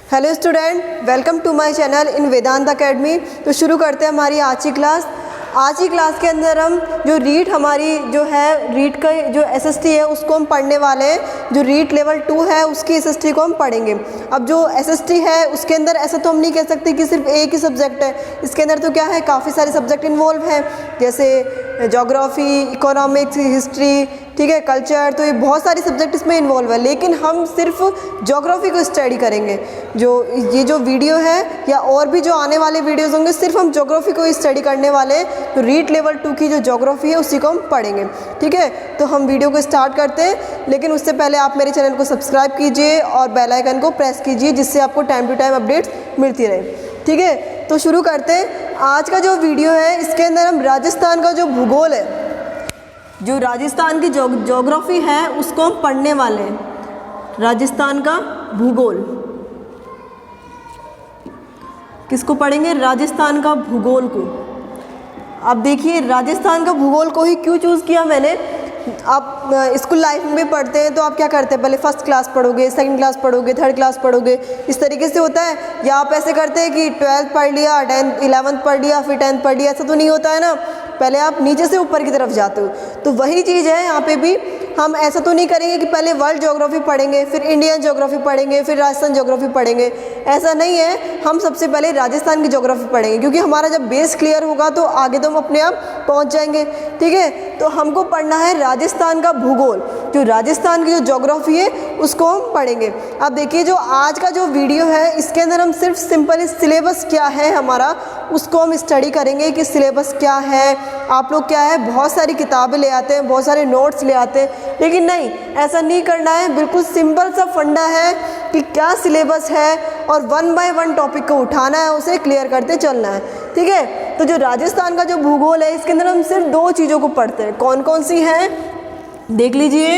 Hello student, welcome to my channel in Vedant academy. तो शुरू करते हैं हमारी आज की क्लास। आज की क्लास के अंदर हम जो रीट हमारी जो है रीट का जो एसएसटी है उसको हम पढ़ने वाले हैं। जो रीट लेवल 2 है उसकी एसएसटी को हम पढ़ेंगे। अब जो एसएसटी है उसके अंदर ऐसा तो हम नहीं कह सकते कि सिर्फ एक ही सब्जेक्ट है। इसके अंदर तो क्या है, काफ़ी सारे सब्जेक्ट इन्वॉल्व हैं, जैसे ज्योग्राफी, इकोनॉमिक्स, हिस्ट्री, ठीक है, कल्चर। तो ये बहुत सारे सब्जेक्ट इसमें इन्वॉल्व है, लेकिन हम सिर्फ ज्योग्राफी को स्टडी करेंगे। ये जो वीडियो है या और भी जो आने वाले वीडियोस होंगे, सिर्फ हम ज्योग्राफी को स्टडी करने वाले। तो रीट लेवल 2 की जो ज्योग्राफी है उसी को हम पढ़ेंगे, ठीक है। तो हम वीडियो को स्टार्ट करते हैं, लेकिन उससे पहले आप मेरे चैनल को सब्सक्राइब कीजिए और बेल आइकन को प्रेस कीजिए, जिससे आपको टाइम टू टाइम अपडेट्स मिलती रहे, ठीक है। तो शुरू करते हैं। आज का जो वीडियो है इसके अंदर हम राजस्थान का जो भूगोल है, जो राजस्थान की ज्योग्राफी है उसको हम पढ़ने वाले हैं। राजस्थान का भूगोल किसको पढ़ेंगे? राजस्थान का भूगोल को। अब देखिए, राजस्थान का भूगोल को ही क्यों चूज़ किया मैंने। आप स्कूल लाइफ में भी पढ़ते हैं तो आप क्या करते हैं, पहले फर्स्ट क्लास पढ़ोगे, सेकंड क्लास पढ़ोगे, थर्ड क्लास पढ़ोगे, इस तरीके से होता है। या आप ऐसे करते हैं कि 12th पढ़ लिया, 10th 11th पढ़ लिया, फिर 10th पढ़ लिया, ऐसा तो नहीं होता है ना। पहले आप नीचे से ऊपर की तरफ जाते हो। तो वही चीज़ है यहाँ पे भी। हम ऐसा तो नहीं करेंगे कि पहले वर्ल्ड ज्योग्राफी पढ़ेंगे, फिर इंडियन ज्योग्राफी पढ़ेंगे, फिर राजस्थान ज्योग्राफी पढ़ेंगे, ऐसा नहीं है। हम सबसे पहले राजस्थान की ज्योग्राफी पढ़ेंगे, क्योंकि हमारा जब बेस क्लियर होगा तो आगे तो हम अपने आप पहुँच जाएंगे, ठीक है। तो हमको पढ़ना है राजस्थान का भूगोल। जो राजस्थान की जो ज्योग्राफी है उसको हम पढ़ेंगे। अब देखिए, जो आज का जो वीडियो है इसके अंदर हम सिर्फ सिंपल सिलेबस क्या है हमारा उसको हम स्टडी करेंगे कि सिलेबस क्या है। आप लोग क्या है, बहुत सारी किताबें ले आते हैं, बहुत सारे नोट्स ले आते हैं, लेकिन नहीं, ऐसा नहीं करना है। बिल्कुल सिंपल सा फंडा है कि क्या सिलेबस है और 1 बाय 1 टॉपिक को उठाना है, उसे क्लियर करते चलना है, ठीक है। तो जो राजस्थान का जो भूगोल है इसके अंदर हम सिर्फ 2 चीज़ों को पढ़ते हैं। कौन कौन सी हैं देख लीजिए।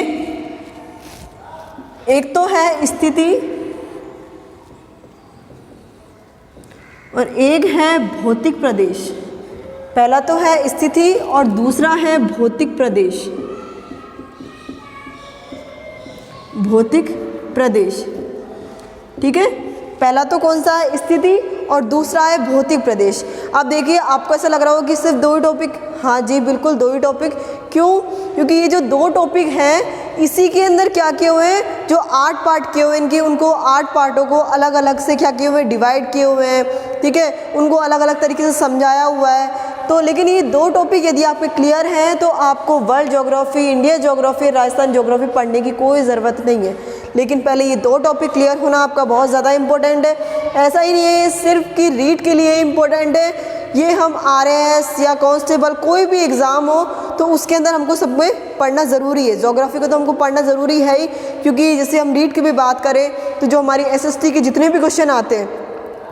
एक तो है स्थिति और एक है भौतिक प्रदेश। पहला तो है स्थिति और दूसरा है भौतिक प्रदेश। भौतिक प्रदेश, ठीक है। पहला तो कौन सा है? स्थिति, और दूसरा है भौतिक प्रदेश। अब देखिए, आपको ऐसा लग रहा हो कि सिर्फ 2 ही टॉपिक। हाँ जी, बिल्कुल 2 ही टॉपिक। क्यों? क्योंकि ये जो 2 टॉपिक हैं इसी के अंदर क्या किए हुए हैं, जो 8 पार्ट किए हुए हैं इनके, उनको 8 पार्टों को अलग अलग से क्या किए हुए हैं, डिवाइड किए हुए हैं, ठीक है। उनको अलग अलग तरीके से समझाया हुआ है। तो लेकिन ये 2 टॉपिक यदि आपके क्लियर हैं तो आपको world geography, India geography, Rajasthan geography पढ़ने की कोई ज़रूरत नहीं है। लेकिन पहले ये 2 टॉपिक क्लियर होना आपका बहुत ज़्यादा इंपॉर्टेंट है। ऐसा ही नहीं है ये सिर्फ कि रीट के लिए इम्पोर्टेंट है। ये हम RAS या कांस्टेबल कोई भी एग्ज़ाम हो तो उसके अंदर हमको सब में पढ़ना ज़रूरी है। ज्योग्राफी को तो हमको पढ़ना ज़रूरी है ही, क्योंकि जैसे हम रीट की भी बात करें तो जो हमारी SST के जितने भी क्वेश्चन आते हैं,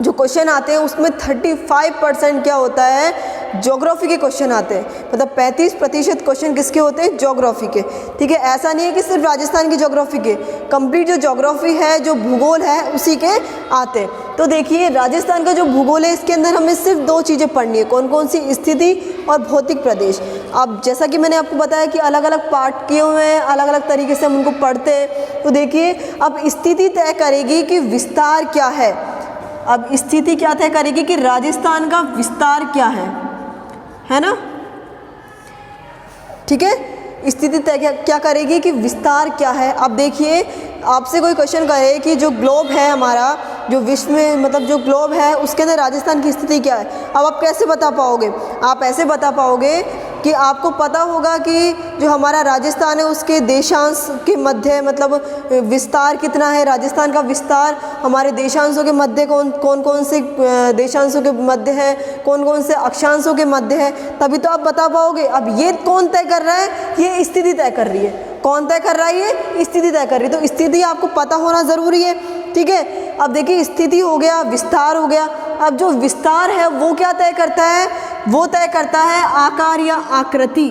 जो क्वेश्चन आते हैं उसमें 35% क्या होता है, ज्योग्राफी के क्वेश्चन आते हैं। मतलब 35% क्वेश्चन किसके होते हैं? ज्योग्राफी के, ठीक है। ऐसा नहीं है कि सिर्फ राजस्थान की ज्योग्राफी के, कंप्लीट जो ज्योग्राफी है, जो भूगोल है, उसी के आते हैं। तो देखिए, राजस्थान का जो भूगोल है इसके अंदर हमें सिर्फ 2 चीज़ें पढ़नी है। कौन कौन सी? स्थिति और भौतिक प्रदेश। अब जैसा कि मैंने आपको बताया कि अलग अलग पार्ट किए हुए हैं, अलग अलग तरीके से हम उनको पढ़ते हैं। तो देखिए, अब स्थिति तय करेगी कि विस्तार क्या है। अब स्थिति क्या तय करेगी कि राजस्थान का विस्तार क्या है ना, ठीक है। स्थिति तय क्या करेगी कि विस्तार क्या है। अब देखिए, आपसे कोई क्वेश्चन करे कि जो ग्लोब है हमारा, जो विश्व में मतलब जो ग्लोब है उसके अंदर राजस्थान की स्थिति क्या है। अब आप कैसे बता पाओगे? आप ऐसे बता पाओगे कि आपको पता होगा कि जो हमारा राजस्थान है उसके देशांश के मध्य मतलब विस्तार कितना है। राजस्थान का विस्तार हमारे देशांशों के मध्य कौन कौन से देशांशों के मध्य है, कौन कौन से अक्षांशों के मध्य है, तभी तो आप बता पाओगे। अब ये कौन तय कर रहा है? ये स्थिति तय कर रही है। कौन तय कर रहा है? ये स्थिति तय कर रही है। तो स्थिति आपको पता होना ज़रूरी है, ठीक है। अब देखिए, स्थिति हो गया, विस्तार हो गया। अब जो विस्तार है वो क्या तय करता है? वो तय करता है आकार या आकृति।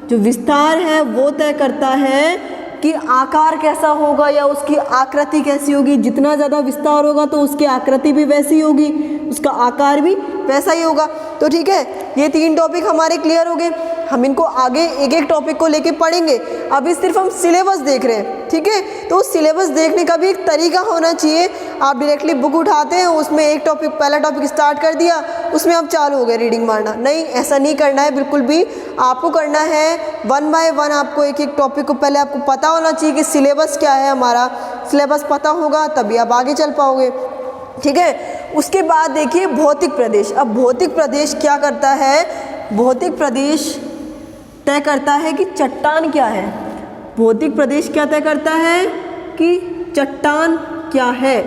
जो विस्तार है वो तय करता है कि आकार कैसा होगा या उसकी आकृति कैसी होगी। जितना ज़्यादा विस्तार होगा तो उसकी आकृति भी वैसी होगी, उसका आकार भी वैसा ही होगा। तो ठीक है, ये 3 टॉपिक हमारे क्लियर हो गए। हम इनको आगे एक एक टॉपिक को लेके पढ़ेंगे, अभी सिर्फ हम सिलेबस देख रहे हैं, ठीक है। तो सिलेबस देखने का भी एक तरीका होना चाहिए। आप डायरेक्टली बुक उठाते हैं, उसमें एक टॉपिक, पहला टॉपिक स्टार्ट कर दिया, उसमें आप चालू हो गए रीडिंग मारना, नहीं, ऐसा नहीं करना है बिल्कुल भी। आपको करना है 1 बाय 1, आपको एक एक टॉपिक को पहले आपको पता होना चाहिए कि सिलेबस क्या है हमारा। सिलेबस पता होगा तभी आप आगे चल पाओगे, ठीक है। उसके बाद देखिए भौतिक प्रदेश। अब भौतिक प्रदेश क्या करता है, भौतिक प्रदेश तय करता है कि चट्टान क्या है। भौतिक प्रदेश क्या तय करता है कि चट्टान क्या है,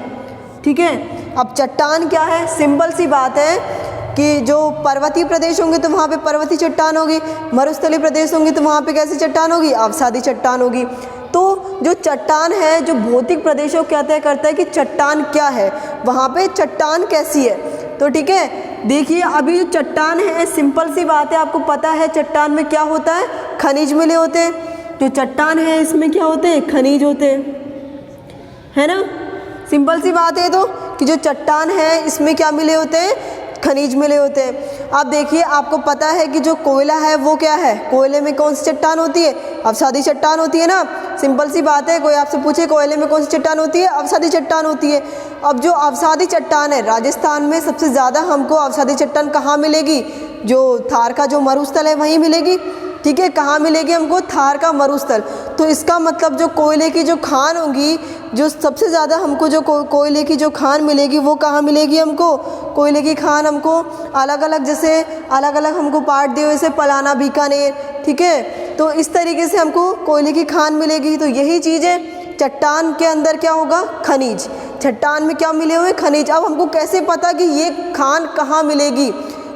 ठीक है। अब चट्टान क्या है, सिंपल सी बात है कि जो पर्वतीय प्रदेश होंगे तो वहाँ पे पर्वतीय चट्टान होगी, मरुस्थलीय प्रदेश होंगे तो वहाँ पे कैसी चट्टान होगी, अवसादी चट्टान होगी। तो जो चट्टान है, जो भौतिक प्रदेशों क्या तय करता है कि चट्टान क्या है, वहाँ पे चट्टान कैसी है। तो ठीक है, देखिए अभी जो चट्टान है, सिंपल सी बात है, आपको पता है चट्टान में क्या होता है, खनिज मिले होते हैं। जो चट्टान है इसमें क्या होते हैं, खनिज होते हैं, है ना। सिंपल सी बात है तो कि जो चट्टान है इसमें क्या मिले होते हैं, खनिज मिले होते हैं। अब देखिए आपको पता है कि जो कोयला है वो क्या है, कोयले में कौन सी चट्टान होती है, अवसादी चट्टान होती है ना। सिंपल सी बात है, कोई आपसे पूछे कोयले में कौन सी चट्टान होती है, अवसादी चट्टान होती है। अब जो अवसादी चट्टान है, राजस्थान में सबसे ज़्यादा हमको अवसादी चट्टान कहाँ मिलेगी, जो थार का जो मरुस्थल है वहीं मिलेगी, ठीक है। कहाँ मिलेगी हमको, थार का मरुस्थल। तो इसका मतलब जो कोयले की जो खान होगी, जो सबसे ज़्यादा हमको जो कोयले की जो खान मिलेगी वो कहाँ मिलेगी हमको, कोयले की खान हमको अलग अलग, जैसे अलग अलग हमको पार्ट दिए, जैसे पलाना, बीकानेर, ठीक है। तो इस तरीके से हमको कोयले की खान मिलेगी। तो यही चीज़ है, चट्टान के अंदर क्या होगा, खनिज। चट्टान में क्या मिले हुए, खनिज। अब हमको कैसे पता कि ये खान कहाँ मिलेगी,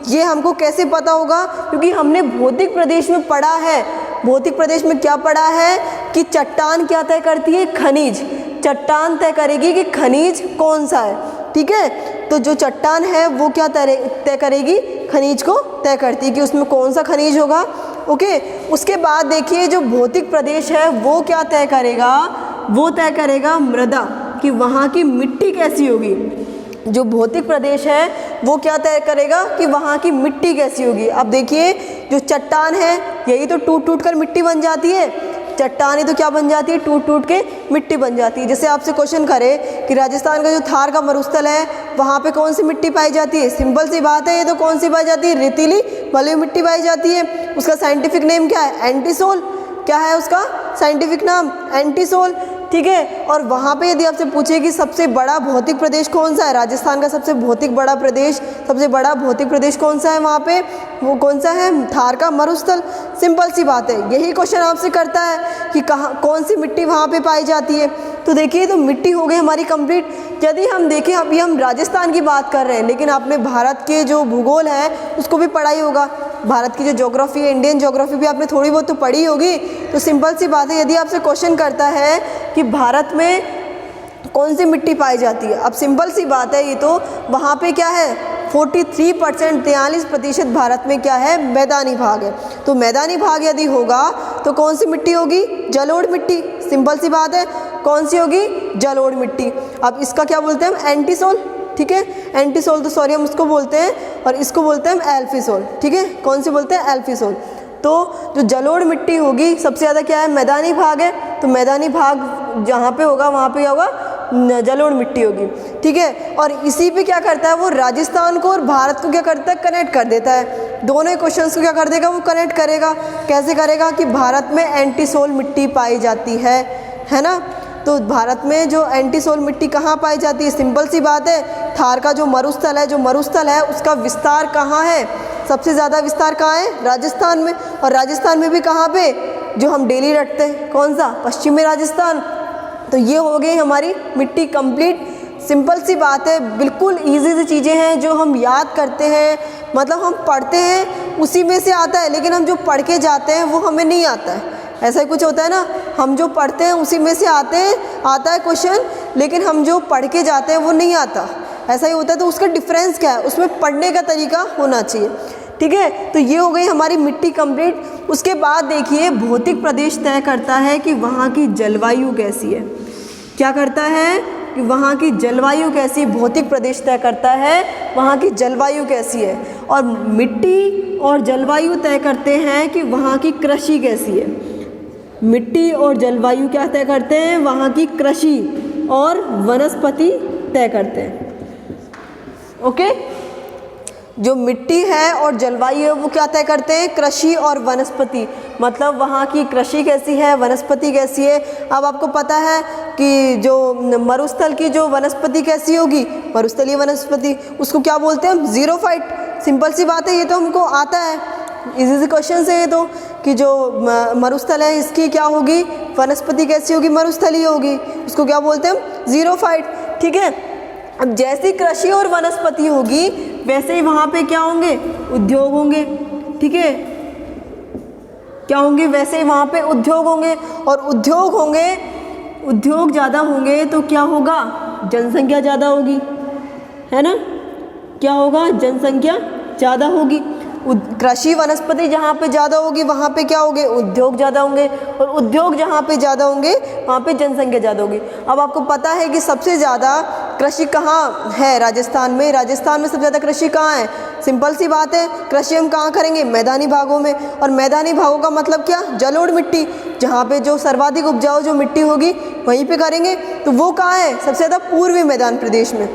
ये हमको कैसे पता होगा, क्योंकि हमने भौतिक प्रदेश में पढ़ा है। भौतिक प्रदेश में क्या पढ़ा है कि चट्टान क्या तय करती है, खनिज। चट्टान तय करेगी कि खनिज कौन सा है, ठीक है। तो जो चट्टान है वो क्या तय करेगी, खनिज को तय करती है कि उसमें कौन सा खनिज होगा, ओके। उसके बाद देखिए जो भौतिक प्रदेश है वो क्या तय करेगा, वो तय करेगा मृदा, कि वहाँ की मिट्टी कैसी होगी। जो भौतिक प्रदेश है वो क्या तय करेगा कि वहाँ की मिट्टी कैसी होगी। अब देखिए जो चट्टान है यही तो टूट टूट कर मिट्टी बन जाती है, चट्टान ही तो क्या बन जाती है, टूट टूट के मिट्टी बन जाती है। जैसे आपसे क्वेश्चन करे कि राजस्थान का जो थार का मरुस्थल है वहाँ पे कौन सी मिट्टी पाई जाती है, सिंपल सी बात है, ये तो कौन सी पाई जाती है, रेतीली बलुई मिट्टी पाई जाती है। उसका साइंटिफिक नेम क्या है, एंटीसोल। क्या है उसका साइंटिफिक नाम, एंटीसोल, ठीक है। और वहाँ पे यदि आपसे पूछे कि सबसे बड़ा भौतिक प्रदेश कौन सा है, राजस्थान का सबसे भौतिक बड़ा प्रदेश, सबसे बड़ा भौतिक प्रदेश कौन सा है वहाँ पे, वो कौन सा है, थार का मरुस्थल। सिंपल सी बात है, यही क्वेश्चन आपसे करता है कि कहाँ कौन सी मिट्टी वहाँ पे पाई जाती है। तो देखिए तो मिट्टी हो गई हमारी कंप्लीट। यदि हम देखें, अभी हम राजस्थान की बात कर रहे हैं, लेकिन आपने भारत के जो भूगोल है उसको भी पढ़ा ही होगा। भारत की जो ज्योग्राफी है, इंडियन ज्योग्राफी भी आपने थोड़ी बहुत तो पढ़ी होगी। तो सिंपल सी बात है, यदि आपसे क्वेश्चन करता है कि भारत में कौन सी मिट्टी पाई जाती है, अब सिंपल सी बात है, ये तो वहाँ पे क्या है 43%, 43% भारत में क्या है, मैदानी भाग है। तो मैदानी भाग यदि होगा तो कौन सी मिट्टी होगी, जलोढ़ मिट्टी। सिंपल सी बात है, कौन सी होगी, जलोढ़ मिट्टी। अब इसका क्या बोलते हैं हम, एंटीसोल, ठीक है। एंटीसोल तो सॉरी हम उसको बोलते हैं, और इसको बोलते हैं हम एल्फीसोल, ठीक है। कौन सी बोलते हैं, एल्फीसोल। तो जो जलोढ़ मिट्टी होगी सबसे ज़्यादा क्या है, मैदानी भाग है। तो मैदानी भाग जहाँ पे होगा वहाँ पे क्या होगा, जलोढ़ मिट्टी होगी, ठीक है। और इसी पे क्या करता है वो, राजस्थान को और भारत को क्या करता है, कनेक्ट कर देता है। दोनों ही क्वेश्चंस को क्या कर देगा, वो कनेक्ट करेगा। कैसे करेगा कि भारत में एंटीसोल मिट्टी पाई जाती है ना। तो भारत में जो एंटीसोल मिट्टी कहाँ पाई जाती है, सिंपल सी बात है, थार का जो मरुस्थल है उसका विस्तार कहाँ है, सबसे ज़्यादा विस्तार कहाँ है, राजस्थान में। और राजस्थान में भी कहाँ पे, जो हम डेली रखते हैं, कौन सा, पश्चिमी राजस्थान। तो ये हो गई हमारी मिट्टी कंप्लीट। सिंपल सी बात है, बिल्कुल इजी सी चीज़ें हैं जो हम याद करते हैं, मतलब हम पढ़ते हैं उसी में से आता है, लेकिन हम जो पढ़ के जाते हैं वो हमें नहीं आता है। ऐसा ही कुछ होता है ना, हम जो पढ़ते हैं उसी में से आता है क्वेश्चन, लेकिन हम जो पढ़ के जाते हैं वो नहीं आता। ऐसा ही होता है। तो उसका डिफरेंस क्या है, उसमें पढ़ने का तरीका होना चाहिए, ठीक है। तो ये हो गई हमारी मिट्टी कंप्लीट। उसके बाद देखिए भौतिक प्रदेश तय करता है कि वहाँ की जलवायु कैसी है। क्या करता है, कि वहाँ की जलवायु कैसी, भौतिक प्रदेश तय करता है वहाँ की जलवायु कैसी है। और मिट्टी और जलवायु तय करते हैं कि वहाँ की कृषि कैसी है। मिट्टी और जलवायु क्या तय करते हैं, वहाँ की कृषि और वनस्पति तय करते हैं। ओके, जो मिट्टी है और जलवायु है वो क्या तय करते हैं, कृषि और वनस्पति, मतलब वहाँ की कृषि कैसी है, वनस्पति कैसी है। अब आपको पता है कि जो मरुस्थल की जो वनस्पति कैसी होगी, मरुस्थलीय वनस्पति, उसको क्या बोलते हैं हम, ज़ीरोफाइट। सिंपल सी बात है, ये तो हमको आता है, इजी क्वेश्चन है ये तो, कि जो मरुस्थल है इसकी क्या होगी, वनस्पति कैसी होगी, मरुस्थलीय होगी, उसको क्या बोलते हैं हम, ज़ीरोफाइट। ठीक है, अब जैसी कृषि और वनस्पति होगी वैसे ही वहाँ पे क्या होंगे, उद्योग होंगे। ठीक है, क्या होंगे, वैसे ही वहाँ पे उद्योग होंगे, और उद्योग होंगे, उद्योग ज़्यादा होंगे तो क्या होगा, जनसंख्या ज़्यादा होगी, है ना, क्या होगा, जनसंख्या ज़्यादा होगी। कृषि वनस्पति जहाँ पे ज़्यादा होगी वहाँ पे क्या होंगे, उद्योग ज़्यादा होंगे, और उद्योग जहाँ पे ज़्यादा होंगे वहाँ पे जनसंख्या ज़्यादा होगी। अब आपको पता है कि सबसे ज़्यादा कृषि कहाँ है, राजस्थान में। राजस्थान में सबसे ज़्यादा कृषि कहाँ है, सिंपल सी बात है, कृषि हम कहाँ करेंगे, मैदानी भागों में। और मैदानी भागों का मतलब क्या, जलोढ़ मिट्टी, जहाँ पे जो सर्वाधिक उपजाऊ जो मिट्टी होगी वहीं पे करेंगे। तो वो कहाँ है, सबसे ज़्यादा पूर्वी मैदान प्रदेश में।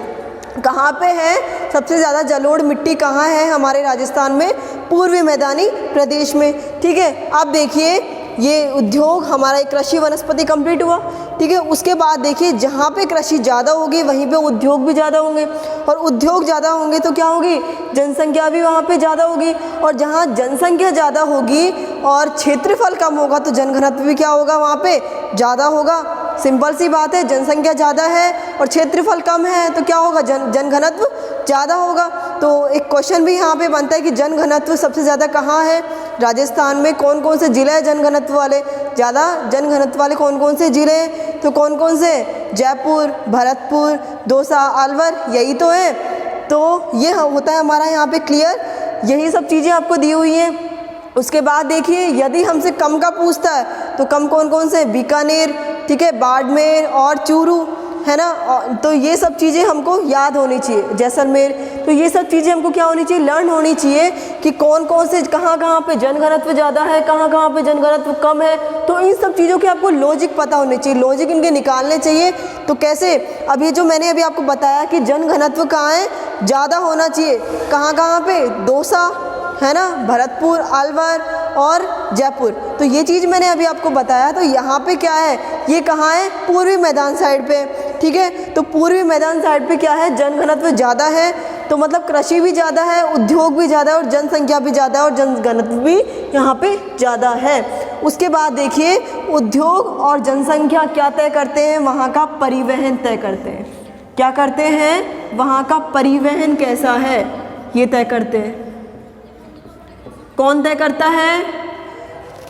कहाँ पे है सबसे ज़्यादा जलोढ़ मिट्टी, कहाँ है हमारे राजस्थान में, पूर्वी मैदानी प्रदेश में। ठीक है, आप देखिए ये उद्योग हमारा एक कृषि वनस्पति कंप्लीट हुआ। ठीक है, उसके बाद देखिए जहाँ पे कृषि ज़्यादा होगी वहीं पे उद्योग भी ज़्यादा होंगे, और उद्योग ज़्यादा होंगे तो क्या होगी, जनसंख्या भी वहाँ पे ज़्यादा होगी, और जहाँ जनसंख्या ज़्यादा होगी और क्षेत्रफल कम होगा तो जनघनत्व भी क्या होगा, वहाँ पे ज़्यादा होगा। सिंपल सी बात है, जनसंख्या ज़्यादा है और क्षेत्रफल कम है तो क्या होगा, जनघनत्व ज़्यादा होगा। तो एक क्वेश्चन भी यहाँ पे बनता है कि जनघनत्व सबसे ज़्यादा कहाँ है, राजस्थान में कौन कौन से ज़िले हैं जनघनत्व वाले, ज़्यादा जनघनत्व वाले कौन कौन से ज़िले हैं, तो कौन कौन से, जयपुर, भरतपुर, दौसा, अलवर, यही तो है। तो ये होता है हमारा यहाँ पे क्लियर, यही सब चीज़ें आपको दी हुई हैं। उसके बाद देखिए यदि हमसे कम का पूछता है तो कम कौन कौन से, बीकानेर, ठीक है, बाड़मेर और चूरू, है ना। तो ये सब चीज़ें हमको याद होनी चाहिए, जैसलमेर। तो ये सब चीज़ें हमको क्या होनी चाहिए, लर्न होनी चाहिए कि कौन कौन से कहाँ कहाँ पे जनघनत्व ज़्यादा है, कहाँ कहाँ पे जनघनत्व कम है। तो इन सब चीज़ों के आपको लॉजिक पता होने चाहिए, लॉजिक इनके निकालने चाहिए। तो कैसे, अब ये जो मैंने अभी आपको बताया कि जनघनत्व कहाँ है, ज़्यादा होना चाहिए, कहाँ कहाँ पे, दौसा, है ना, भरतपुर, अलवर और जयपुर। तो ये चीज़ मैंने अभी आपको बताया। तो यहाँ पे क्या है, ये कहाँ है, पूर्वी मैदान साइड पे। ठीक है, तो पूर्वी मैदान साइड पे क्या है, जनघनत्व ज़्यादा है, तो मतलब कृषि भी ज़्यादा है, उद्योग भी ज़्यादा है और जनसंख्या भी ज़्यादा है और जनघनत्व भी यहाँ पे ज़्यादा है। उसके बाद देखिए उद्योग और जनसंख्या क्या तय करते हैं, वहाँ का परिवहन तय करते हैं। क्या करते हैं, वहाँ का परिवहन कैसा है ये तय करते हैं। कौन तय करता है,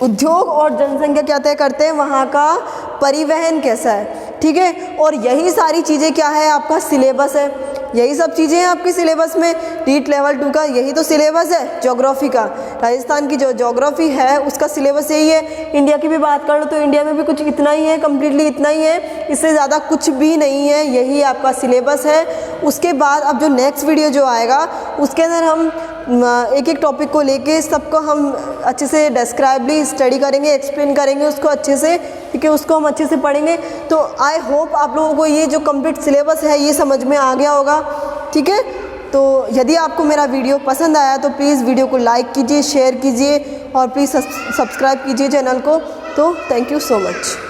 उद्योग और जनसंख्या क्या तय करते हैं, वहाँ का परिवहन कैसा है। ठीक है, और यही सारी चीज़ें क्या है, आपका सिलेबस है, यही सब चीज़ें हैं आपके सिलेबस में। नीट लेवल 2 का यही तो सिलेबस है, ज्योग्राफी का। राजस्थान की जो ज्योग्राफी है उसका सिलेबस यही है। इंडिया की भी बात कर लो तो इंडिया में भी कुछ इतना ही है, कम्प्लीटली इतना ही है, इससे ज़्यादा कुछ भी नहीं है, यही आपका सिलेबस है। उसके बाद अब जो नेक्स्ट वीडियो जो आएगा उसके अंदर हम एक एक टॉपिक को लेके सबको हम अच्छे से डिस्क्राइबली स्टडी करेंगे, एक्सप्लेन करेंगे उसको अच्छे से, ठीक है, उसको हम अच्छे से पढ़ेंगे। तो आई होप आप लोगों को ये जो कंप्लीट सिलेबस है ये समझ में आ गया होगा। ठीक है, तो यदि आपको मेरा वीडियो पसंद आया तो प्लीज़ वीडियो को लाइक कीजिए, शेयर कीजिए और प्लीज़ सब्सक्राइब कीजिए चैनल को। तो थैंक यू सो मच।